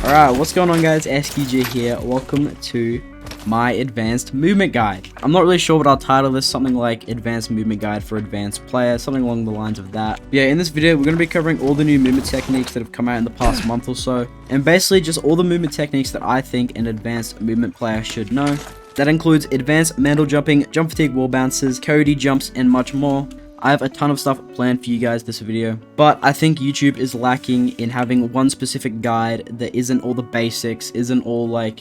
Alright, what's going on guys, SQG here, welcome to my advanced movement guide. I'm not really sure what I'll title this, something like advanced movement guide for advanced players, something along the lines of that. Yeah, in this video we're going to be covering all the new movement techniques that have come out in the past month or so, and basically just all the movement techniques that I think an advanced movement player should know. That includes advanced mantle jumping, jump fatigue wall bounces, coyote jumps, and much more. I have a ton of stuff planned for you guys this video, but I think YouTube is lacking in having one specific guide that isn't all the basics, isn't all like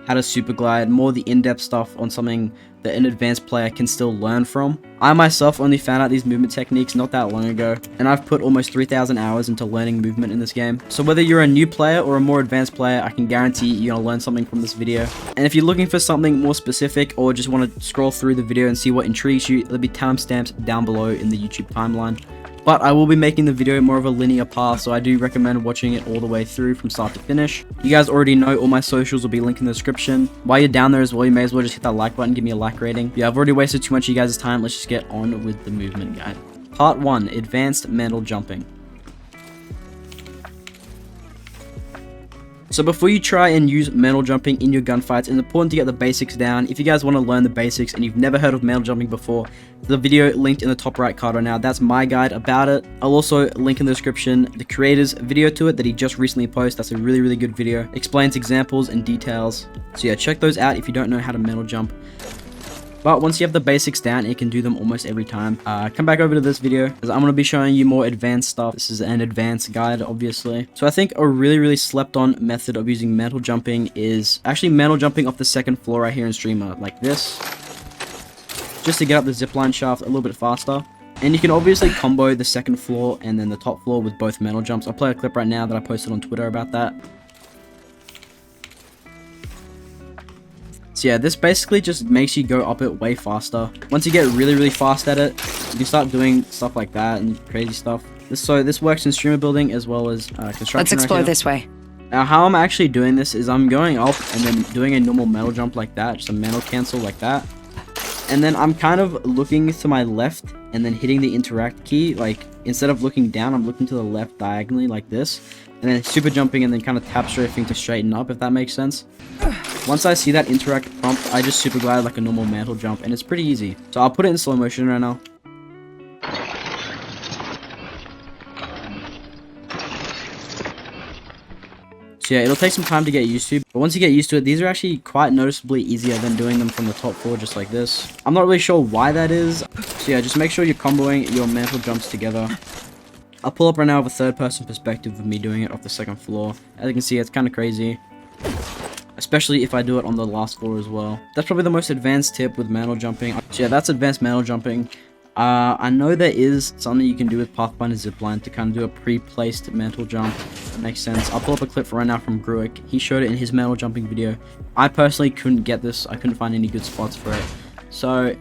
how to super glide, more the in-depth stuff on something that an advanced player can still learn from. I myself only found out these movement techniques not that long ago, and I've put almost 3,000 hours into learning movement in this game. So whether you're a new player or a more advanced player, I can guarantee you're gonna learn something from this video. And if you're looking for something more specific or just want to scroll through the video and see what intrigues you, there'll be timestamps down below in the YouTube timeline. But I will be making the video more of a linear path, so I do recommend watching it all the way through from start to finish. You guys already know all my socials will be linked in the description. While you're down there as well, you may as well just hit that like button, give me a like rating. Yeah, I've already wasted too much of you guys' time. Let's just get on with the movement guide. Part 1, Advanced Mantle Jumping. So before you try and use mantle jumping in your gunfights, it's important to get the basics down. If you guys want to learn the basics and you've never heard of mantle jumping before, the video linked in the top right card right now, that's my guide about it. I'll also link in the description the creator's video to it that he just recently posted. That's a really good video. Explains examples and details. So yeah, check those out if you don't know how to mantle jump. But once you have the basics down, you can do them almost every time. Come back over to this video, because I'm going to be showing you more advanced stuff. This is an advanced guide, obviously. So I think a really slept on method of using mantle jumping is actually mantle jumping off the second floor right here in Streamer, like this. Just to get up the zipline shaft a little bit faster. And you can obviously combo the second floor and then the top floor with both mantle jumps. I'll play a clip right now that I posted on Twitter about that. So yeah, this basically just makes you go up it way faster. Once you get really fast at it, you can start doing stuff like that and crazy stuff. This works in streamer building as well as construction. Let's explore this way. Now how I'm actually doing this is I'm going up and then doing a normal mantle jump like that, just a mantle cancel like that. And then I'm kind of looking to my left and then hitting the interact key. Like instead of looking down, I'm looking to the left diagonally like this. And then super jumping and then kind of tap strafing to straighten up, if that makes sense. Once I see that interact prompt, I just super glide like a normal mantle jump, and it's pretty easy. So I'll put it in slow motion right now. So yeah, it'll take some time to get used to, but once you get used to it, these are actually quite noticeably easier than doing them from the top floor just like this. I'm not really sure why that is. So yeah, just make sure you're comboing your mantle jumps together. I'll pull up right now with a third-person perspective of me doing it off the second floor. As you can see, it's kind of crazy. Especially if I do it on the last floor as well. That's probably the most advanced tip with mantle jumping. So yeah, that's advanced mantle jumping. I know there is something you can do with Pathfinder Zipline to kind of do a pre-placed mantle jump. That makes sense. I'll pull up a clip right now from Gruick. He showed it in his mantle jumping video. I personally couldn't get this. I couldn't find any good spots for it. So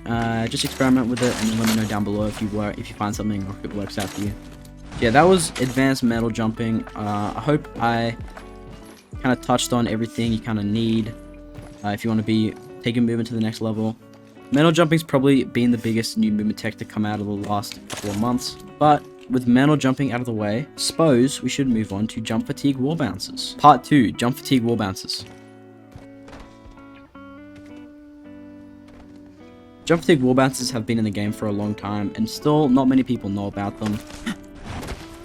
just experiment with it and then let me know down below if you find something or if it works out for you. Yeah, that was advanced mantle jumping. I hope I kind of touched on everything you kind of need if you want to be taking movement to the next level. Mantle jumping's probably been the biggest new movement tech to come out of the last couple of months, but with mantle jumping out of the way, suppose we should move on to jump fatigue wall bounces. Part 2, jump fatigue wall bounces. Jump fatigue wall bounces have been in the game for a long time, and still not many people know about them.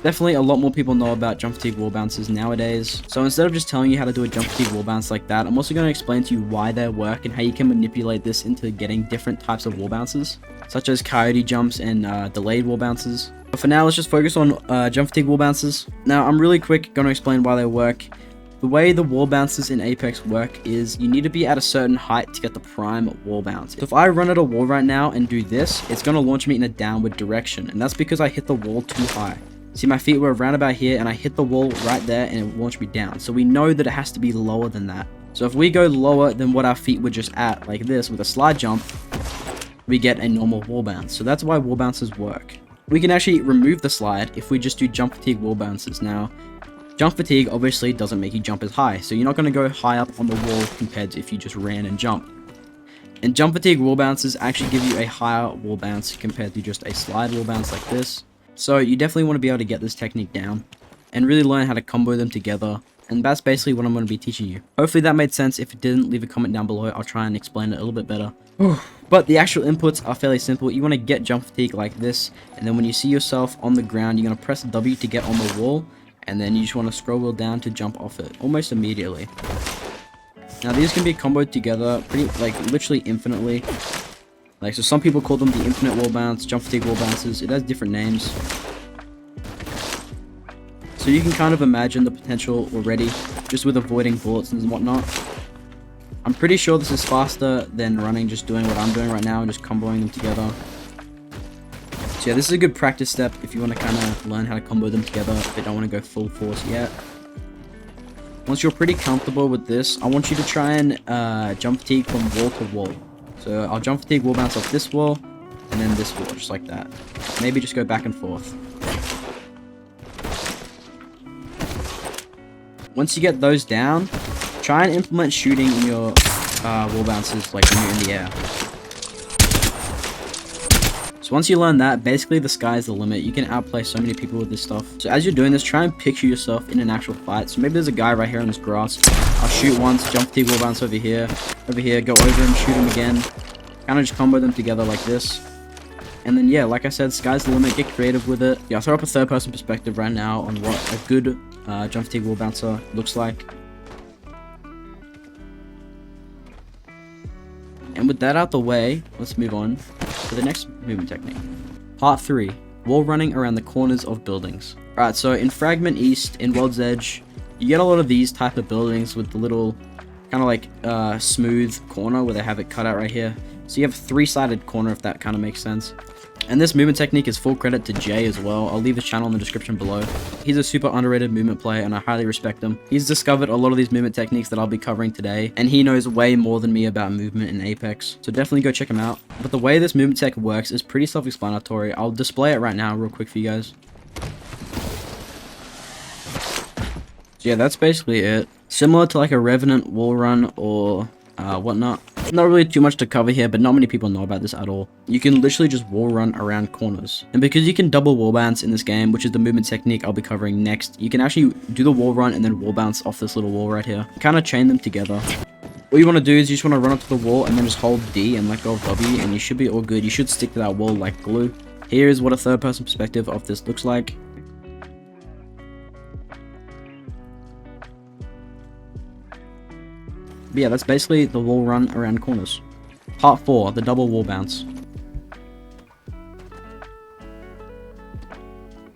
Definitely a lot more people know about jump fatigue wall bounces nowadays. So instead of just telling you how to do a jump fatigue wall bounce like that, I'm also going to explain to you why they work and how you can manipulate this into getting different types of wall bounces, such as coyote jumps and delayed wall bounces. But for now, let's just focus on jump fatigue wall bounces. Now, I'm really quick going to explain why they work. The way the wall bounces in Apex work is you need to be at a certain height to get the prime wall bounce. So if I run at a wall right now and do this, it's going to launch me in a downward direction, and that's because I hit the wall too high. See, my feet were around about here and I hit the wall right there and it launched me down. So we know that it has to be lower than that. So if we go lower than what our feet were just at, like this, with a slide jump, we get a normal wall bounce. So that's why wall bounces work. We can actually remove the slide if we just do jump fatigue wall bounces. Now, jump fatigue obviously doesn't make you jump as high. So you're not going to go high up on the wall compared to if you just ran and jumped. And jump fatigue wall bounces actually give you a higher wall bounce compared to just a slide wall bounce like this. So you definitely want to be able to get this technique down and really learn how to combo them together And that's basically what I'm going to be teaching you. Hopefully that made sense. If it didn't, leave a comment down below. I'll try and explain it a little bit better. But the actual inputs are fairly simple. You want to get jump fatigue like this, and then when you see yourself on the ground, you're going to press W to get on the wall, and then you just want to scroll wheel down to jump off it, almost immediately. Now these can be comboed together pretty, like, literally infinitely. Like, so some people call them the infinite wall bounce, jump fatigue wall bounces. It has different names. So you can kind of imagine the potential already, just with avoiding bullets and whatnot. I'm pretty sure this is faster than running, just doing what I'm doing right now and just comboing them together. So yeah, this is a good practice step if you want to kind of learn how to combo them together if you don't want to go full force yet. Once you're pretty comfortable with this, I want you to try and jump fatigue from wall to wall. So I'll jump fatigue wall bounce off this wall, and then this wall, just like that. Maybe just go back and forth. Once you get those down, try and implement shooting in your wall bounces like when you're in the air. So once you learn that, basically the sky's the limit. You can outplay so many people with this stuff. So as you're doing this, try and picture yourself in an actual fight. So maybe there's a guy right here in this grass. I'll shoot once, jump fatigue wall bounce over here, go over him, shoot him again. Kind of just combo them together like this. And then yeah, like I said, sky's the limit, get creative with it. Yeah, I'll throw up a third person perspective right now on what a good jump fatigue wall bouncer looks like. And with that out the way, let's move on to the next movement technique. Part 3. Wall running around the corners of buildings. Alright, so in Fragment East, in World's Edge, you get a lot of these type of buildings with the little kind of like smooth corner where they have it cut out right here. So you have a three-sided corner, if that kind of makes sense. And this movement technique is full credit to Jay as well. I'll leave his channel in the description below. He's a super underrated movement player and I highly respect him. He's discovered a lot of these movement techniques that I'll be covering today, and he knows way more than me about movement in Apex. So definitely go check him out. But the way this movement tech works is pretty self-explanatory. I'll display it right now real quick for you guys. So yeah, that's basically it. Similar to like a Revenant wall run or whatnot. Not really too much to cover here, but not many people know about this at all. You can literally just wall run around corners. And because you can double wall bounce in this game, which is the movement technique I'll be covering next, you can actually do the wall run and then wall bounce off this little wall right here. Kind of chain them together. What you want to do is you just want to run up to the wall and then just hold D and let go of W, and you should be all good. You should stick to that wall like glue. Here is what a third person perspective of this looks like. But yeah, that's basically the wall run around corners. Part 4, the double wall bounce.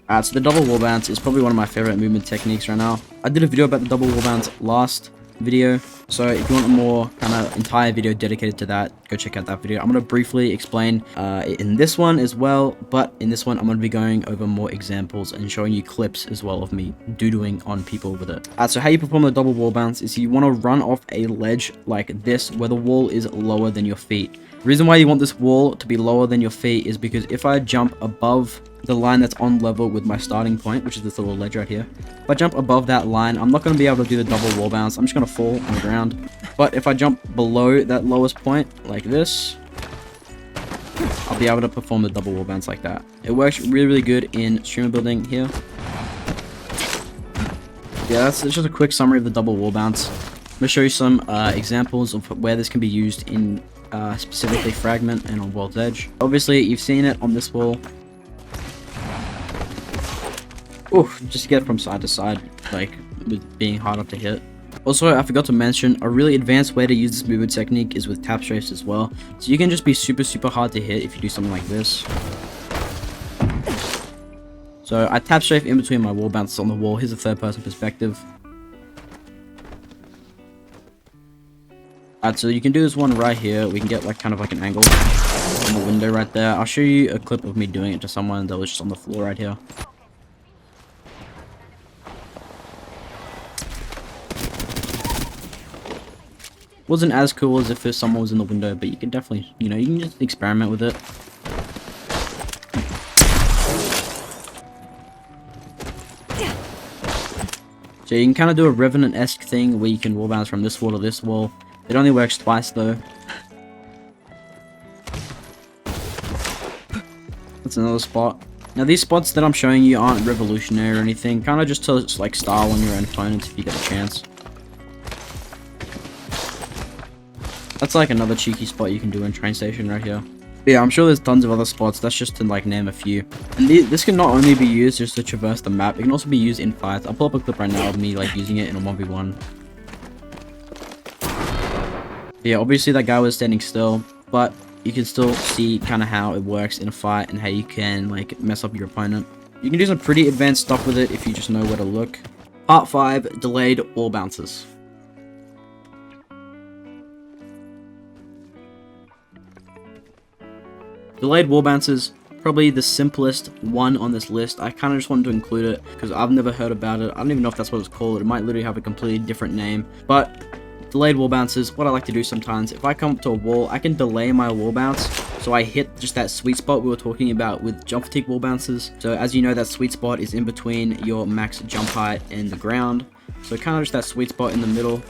Alright, so the double wall bounce is probably one of my favorite movement techniques right now. I did a video about the double wall bounce last video, so if you want a more kind of entire video dedicated to that, go check out that video. I'm going to briefly explain in this one as well, but in this one I'm going to be going over more examples and showing you clips as well of me doodling on people with it. So how you perform the double wall bounce is you want to run off a ledge like this where the wall is lower than your feet. The reason why you want this wall to be lower than your feet is because if I jump above the line that's on level with my starting point, which is this little ledge right here, if I jump above that line, I'm not going to be able to do the double wall bounce. I'm just going to fall on the ground. But if I jump below that lowest point, like this, I'll be able to perform the double wall bounce like that. It works really, really good in streamer building here. Yeah, that's just a quick summary of the double wall bounce. I'm going to show you some examples of where this can be used in specifically Fragment and on World's Edge. Obviously, you've seen it on this wall. Oof, just get from side to side, like, with being harder to hit. Also, I forgot to mention, a really advanced way to use this movement technique is with tap strafes as well. So you can just be super, super hard to hit if you do something like this. So I tap strafe in between my wall bounces on the wall. Here's a third person perspective. Alright, so you can do this one right here. We can get like kind of like an angle on the window right there. I'll show you a clip of me doing it to someone that was just on the floor right here. Wasn't as cool as if someone was in the window, but you can definitely, you know, you can just experiment with it. So you can kind of do a Revenant-esque thing where you can wall bounce from this wall to this wall. It only works twice though. That's another spot. Now these spots that I'm showing you aren't revolutionary or anything, kind of just to like style on your own opponents if you get a chance. That's like another cheeky spot you can do in train station right here. But yeah, I'm sure there's tons of other spots. That's just to like name a few. And this can not only be used just to traverse the map, it can also be used in fights. I'll pull up a clip right now of me like using it in a 1v1. But yeah, obviously that guy was standing still, but you can still see kind of how it works in a fight and how you can like mess up your opponent. You can do some pretty advanced stuff with it if you just know where to look. Part 5, delayed wall bounces. Delayed wall bounces, probably the simplest one on this list. I kind of just wanted to include it because I've never heard about it. I don't even know if that's what it's called. It might literally have a completely different name. But delayed wall bounces, what I like to do sometimes, if I come up to a wall, I can delay my wall bounce. So I hit just that sweet spot we were talking about with jump fatigue wall bounces. So as you know, that sweet spot is in between your max jump height and the ground. So kind of just that sweet spot in the middle.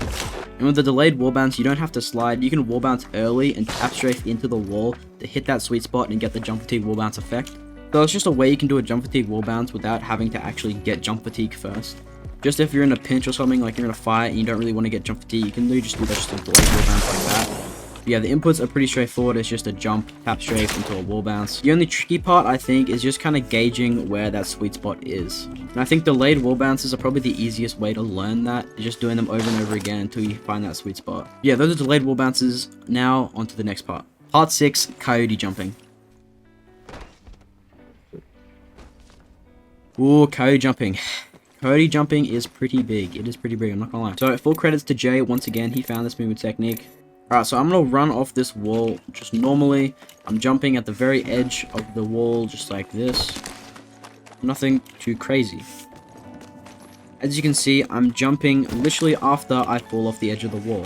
And with the delayed wall bounce, you don't have to slide. You can wall bounce early and tap strafe into the wall to hit that sweet spot and get the jump fatigue wall bounce effect. So it's just a way you can do a jump fatigue wall bounce without having to actually get jump fatigue first. Just if you're in a pinch or something, like you're in a fight and you don't really want to get jump fatigue, you can literally just do that, just a delayed wall bounce like that. Yeah, the inputs are pretty straightforward. It's just a jump, tap strafe into a wall bounce. The only tricky part, I think, is just kind of gauging where that sweet spot is. And I think delayed wall bounces are probably the easiest way to learn that. Just doing them over and over again until you find that sweet spot. Yeah, those are delayed wall bounces. Now, on to the next part. Part 6, coyote jumping. Ooh, coyote jumping. Coyote jumping is pretty big. It is pretty big, I'm not gonna lie. So, full credits to Jay once again. He found this movement technique. Alright, so I'm going to run off this wall just normally. I'm jumping at the very edge of the wall just like this. Nothing too crazy. As you can see, I'm jumping literally after I fall off the edge of the wall.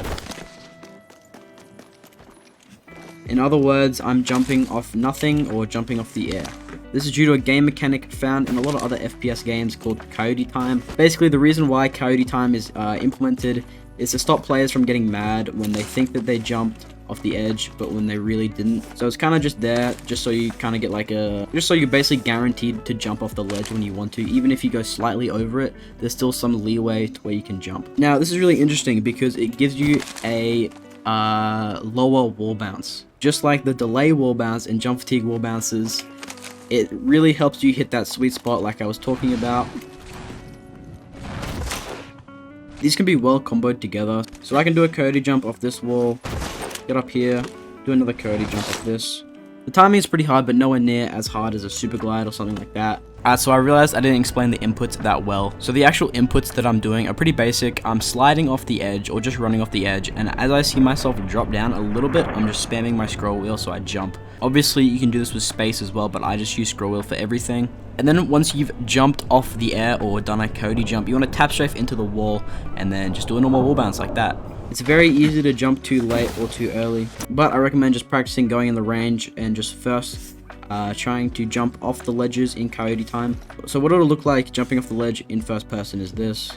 In other words, I'm jumping off nothing or jumping off the air. This is due to a game mechanic found in a lot of other FPS games called Coyote Time. Basically, the reason why Coyote Time is implemented is to stop players from getting mad when they think that they jumped off the edge, but when they really didn't. So it's kind of just there, just so you kind of get like just so you're basically guaranteed to jump off the ledge when you want to. Even if you go slightly over it, there's still some leeway to where you can jump. Now, this is really interesting because it gives you a lower wall bounce. Just like the delay wall bounce and jump fatigue wall bounces, it really helps you hit that sweet spot like I was talking about. These can be well comboed together. So I can do a coyote jump off this wall, get up here, do another coyote jump off this. The timing is pretty hard, but nowhere near as hard as a super glide or something like that. So I realized I didn't explain the inputs that well. So the actual inputs that I'm doing are pretty basic. I'm sliding off the edge or just running off the edge, and as I see myself drop down a little bit, I'm just spamming my scroll wheel so I jump. Obviously you can do this with space as well, but I just use scroll wheel for everything. And then once you've jumped off the air or done a coyote jump, you want to tap strafe into the wall and then just do a normal wall bounce like that. It's very easy to jump too late or too early, but I recommend just practicing going in the range and just first trying to jump off the ledges in Coyote Time. So what it'll look like jumping off the ledge in first person is this.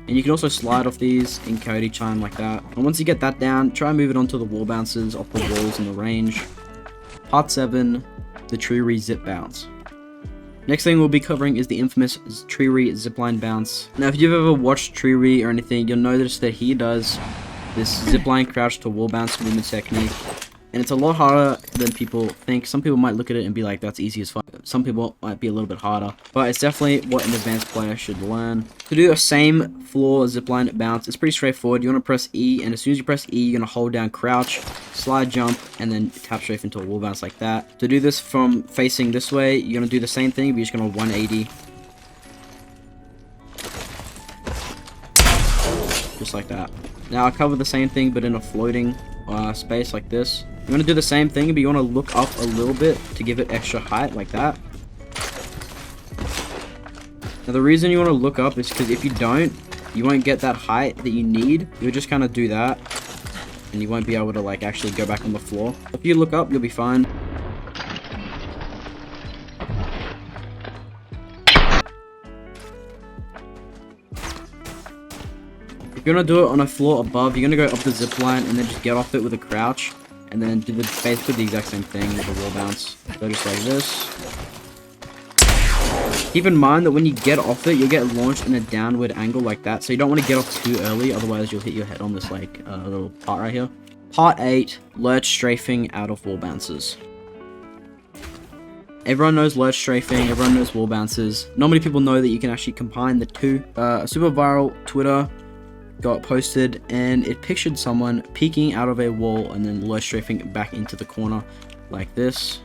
And you can also slide off these in Coyote Time like that. And once you get that down, try and move it onto the wall bounces off the walls in the range. Part 7, the Treerees zip bounce. Next thing we'll be covering is the infamous Treerees zipline bounce. Now if you've ever watched Treerees or anything, you'll notice that he does this zipline crouch to wall bounce movement technique. And it's a lot harder than people think. Some people might look at it and be like, that's easy as fuck. Some people might be a little bit harder. But it's definitely what an advanced player should learn. To do a same floor zipline bounce, it's pretty straightforward. You want to press E, and as soon as you press E, you're going to hold down crouch, slide jump, and then tap strafe into a wall bounce like that. To do this from facing this way, you're going to do the same thing, but you're just going to 180. Just like that. Now I'll cover the same thing, but in a floating space like this. You want to do the same thing, but you want to look up a little bit to give it extra height, like that. Now the reason you want to look up is because if you don't, you won't get that height that you need. You'll just kind of do that, and you won't be able to like actually go back on the floor. If you look up, you'll be fine. If you're going to do it on a floor above, you're going to go up the zip line and then just get off it with a crouch. And then do basically the exact same thing with the wall bounce. So just like this. Keep in mind that when you get off it, you'll get launched in a downward angle like that. So you don't want to get off too early, otherwise you'll hit your head on this like little part right here. Part 8, Lurch Strafing out of wall bounces. Everyone knows Lurch Strafing, everyone knows wall bounces. Not many people know that you can actually combine the two. A super viral Twitter got posted and it pictured someone peeking out of a wall and then Lurch Strafing back into the corner like this.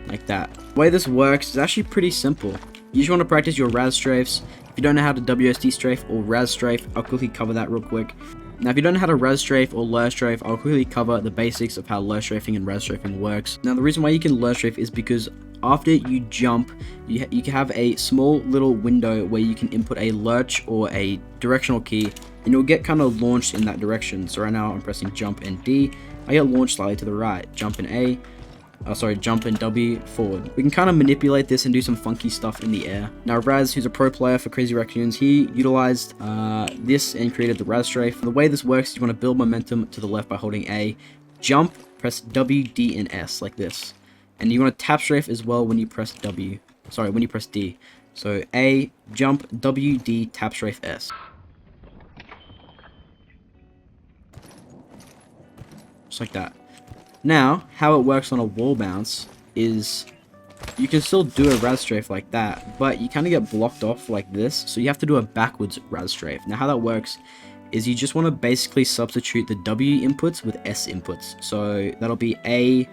Like that. The way this works is actually pretty simple. You just want to practice your Ras Strafes. If you don't know how to WSD Strafe or Ras Strafe, I'll quickly cover that real quick. Now, if you don't know how to Ras Strafe or Lurch Strafe, I'll quickly cover the basics of how Lurch Strafing and Ras Strafing works. Now, the reason why you can Lurch Strafe is because after you jump, you can have a small little window where you can input a lurch or a directional key, and you'll get kind of launched in that direction. So right now, I'm pressing jump and D. I get launched slightly to the right. Jump and A. Jump and W forward. We can kind of manipulate this and do some funky stuff in the air. Now, Raz, who's a pro player for Crazy Raccoons, he utilized this and created the Ras Strafe. The way this works is you want to build momentum to the left by holding A, jump, press W, D, and S like this. And you want to tap strafe as well when you press W. Sorry, when you press D. So A, jump, W, D, tap strafe, S. Just like that. Now, how it works on a wall bounce is you can still do a Ras Strafe like that, but you kind of get blocked off like this, so you have to do a backwards Ras Strafe. Now, how that works is you just want to basically substitute the W inputs with S inputs. So that'll be A,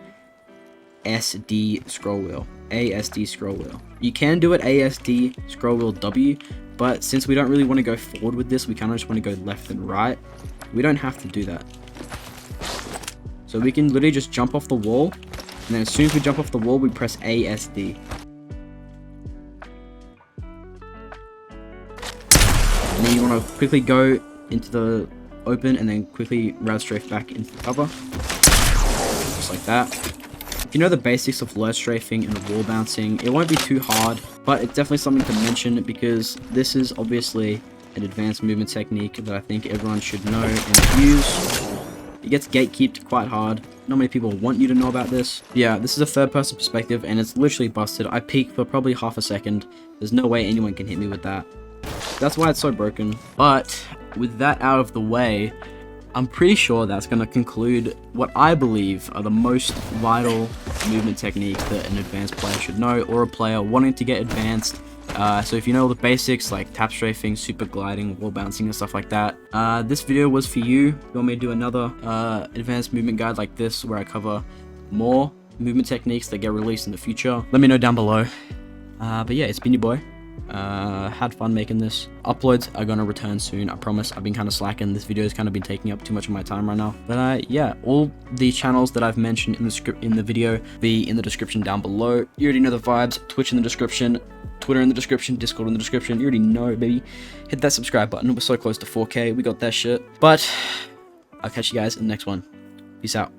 S, D, scroll wheel. A, S, D, scroll wheel. You can do it A, S, D, scroll wheel, W, but since we don't really want to go forward with this, we kind of just want to go left and right. We don't have to do that. So we can literally just jump off the wall, and then as soon as we jump off the wall, we press ASD. And then you want to quickly go into the open, and then quickly Ras Strafe back into the cover. Just like that. If you know the basics of Lurch Strafing and wall bouncing, it won't be too hard, but it's definitely something to mention because this is obviously an advanced movement technique that I think everyone should know and use. It gets gatekeeped quite hard. Not many people want you to know about this. Yeah, this is a third person perspective and it's literally busted. I peeked for probably half a second. There's no way anyone can hit me with that. That's why it's so broken. But with that out of the way, I'm pretty sure that's going to conclude what I believe are the most vital movement techniques that an advanced player should know, or a player wanting to get advanced. So if you know all the basics like tap strafing, super gliding, wall bouncing and stuff like that, this video was for you. If you want me to do another advanced movement guide like this where I cover more movement techniques that get released in the future, let me know down below. But yeah, it's been your boy. Had fun making this. Uploads are gonna return soon, I promise. I've been kind of slacking. This video has kind of been taking up too much of my time right now. But yeah, all the channels that I've mentioned in the video be in the description down below. You already know the vibes. Twitch in the description, Twitter in the description, Discord in the description. You already know, baby. Hit that subscribe button. We're so close to 4K. We got that shit. But I'll catch you guys in the next one. Peace out.